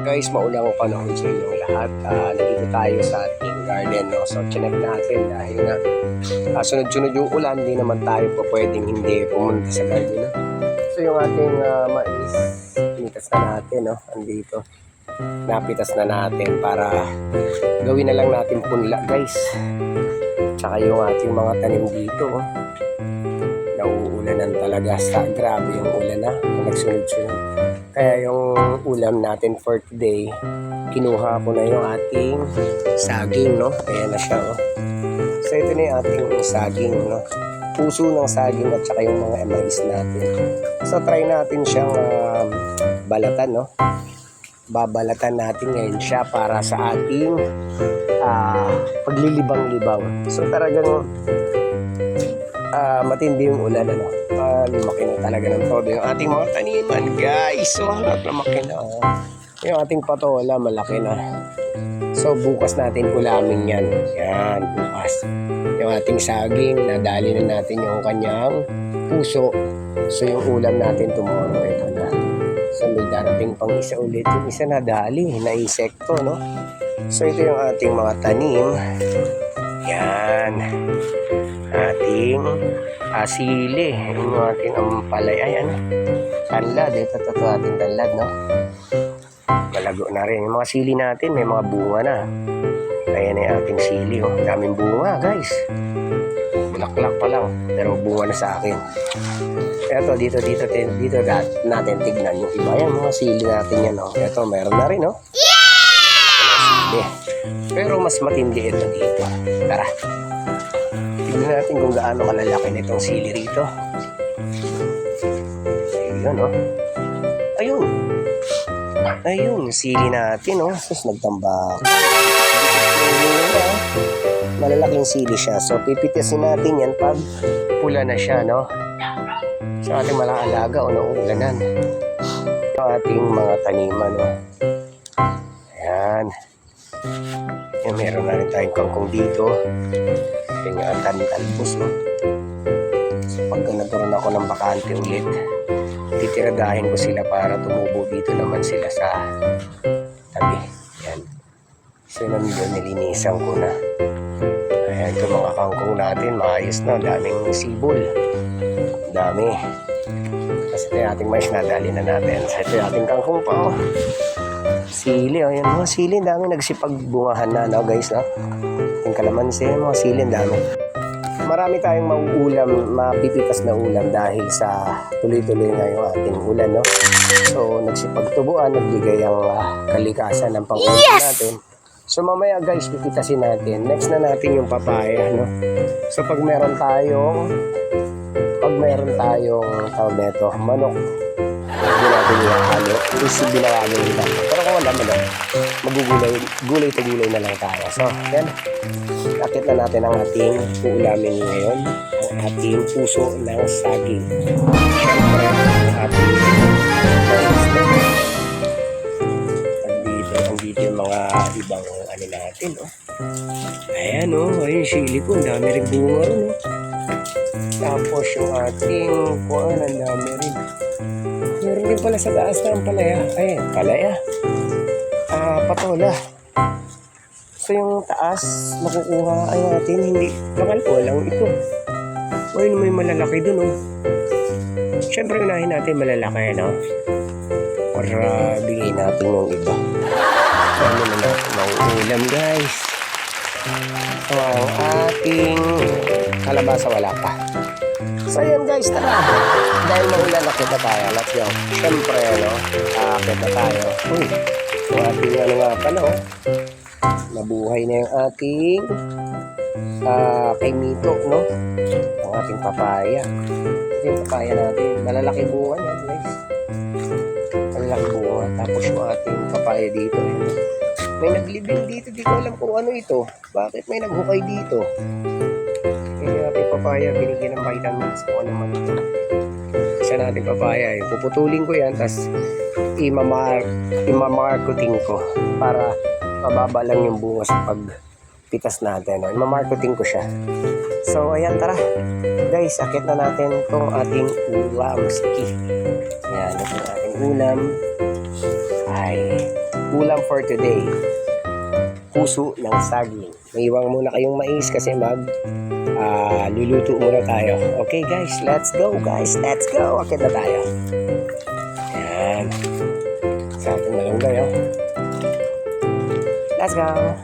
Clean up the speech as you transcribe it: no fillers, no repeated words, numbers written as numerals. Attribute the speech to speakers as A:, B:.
A: Guys, maulang panahon sa inyong lahat. Nandito tayo sa ating garden, no? So, chinek natin dahil nga sunod-sunod yung ulan, hindi naman tayo po pwedeng hindi pumunta sa garden, no? So, yung ating mais, pinitas na natin, no? Andito. Napitas na natin para gawin na lang natin punla, guys. Tsaka yung ating mga tanim dito, oh. Nauulanan talaga grabe yung ulan na nagsunod-sunod. Kaya yung ulam natin for today, kinuha ko na yung ating saging, no? Ayan na siya, oh. So ito na yung ating saging, no? Puso ng saging at saka yung mga mais natin. So try natin siyang balatan, no? Babalatan natin ngayon siya para sa ating paglilibang-libang. So talagang matindi yung ulan, ano? Lumaki na talaga ng todo yung ating mga taniman, guys. So lumaki na, oh. Yung ating patola malaki na. So bukas natin ulamin yan. Yan, bukas. Yung ating saging, nadali na natin yung kanyang puso. So yung ulam natin tomorrow, ito na. So may darating pang isa ulit. Yung isa nadali na insekto, no? So ito yung ating mga tanim. Yan. Ating sili. Yung ating ampalay. Ay, ano? Tanlad. Ito ating tanlad, no? Malago na rin. Yung mga sili natin, may mga bunga na. Ayan yung ating sili, oh. Daming bunga, guys. Bulaklak pa lang. Pero bunga na sa akin. Eto, dito natin tignan yung iba. Yan, mga sili natin yan, oh. Eto, meron na rin, oh. Yeah! Pero mas matindi ito dito. Tara. Tignan natin kung gaano kalalaki nitong sili rito. Ayun, oh. Ayun. Ayun, sili natin, oh. Sus, nagtambak. Malalaking sili siya. So, pipitisin natin yan pag pula na siya, no? Sa ating malang alaga o nauulanan. Yung ating mga taniman, no? Ayan. Yan, meron na rin tayong kangkong dito. Yung talbos, no? So, pag nagkaroon ako ng bakante ulit, titiradahin ko sila para tumubo dito naman sila sa tabi. Yan. So, nandun, nilinisan ko na. Ayan, ito mga kangkong natin, maayos na. Daming sibol. Dami. Kasi ito yung ating mais, nadali na natin. So, ito yung ating kangkong pa, oh. Sili, oh. Yan, mga sili, dami nagsipagbungahan na, no, guys, no? Yung kalamansi, mga sili, dami. Marami tayong mauulam, mapipitas na ulam dahil sa tuloy-tuloy na yung ating ulan, no? So, nagsipagtubuan, nagbigay ang kalikasan ng pang-ulam natin. So, mamaya, guys, pipitasin natin. Next na natin yung papaya, no? So, pag meron tayong tawag neto, manok, hindi natin yung halo. Kasi binawagin nila. Pero kung wala manok, gulay to gulay na lang tayo. So, yan. Akit na natin ang ating uulamin ngayon. Ang ating puso ng saging. Siyempre, ang ating andito yung mga ibang ano natin, oh. Ayan, oh. Ayun, sili ko. Ang dami rin bunga rin, oh. Tapos yung ating kuwan, ang dami rin. Meron din pala sa taas na ang palaya. Ay, palaya. Patola. So yung taas, makukuha ay natin, hindi. Bakal ko lang ito. Ayun, may malalaki dun, oh. Siyempre, unahin natin malalaki, no? Para bigay natin yung iba. Ano na natin mauulam, guys. So, ang ating kalabasa wala pa. So, yun, guys, tara. Dahil maulan, nakita tayo. Let's go. Siyempre, no? Nakita tayo. Uy, yung ating ano nga pala, oh. Nabuhay na yung ating kay Mito, no? Ang ating papaya. Ito yung papaya natin. Malalaki bunga niya, guys. Malalaki bunga. Tapos yung ating papaya dito. May naglibing dito. Di ko alam kung ano ito. Bakit may naghukay dito? Yung ating papaya, binigyan ng vitamins. Kung ano man ito. Isa natin papaya. Puputulin ko yan. Tapos imamarketing ko. Para mababa lang yung bunga sa pagpitas natin. No? Imamarketing ko siya. So, ayan, tara. Guys, akit na natin itong ating ulam. Sige. Ayan, ito yung ating ulam. Ay, ulam for today. Puso ng saging. Maiwang muna kayong mais kasi luluto muna tayo. Okay guys, let's go guys. Let's go. Akit na tayo. Ayan. Sa ating malunggay. Let's go.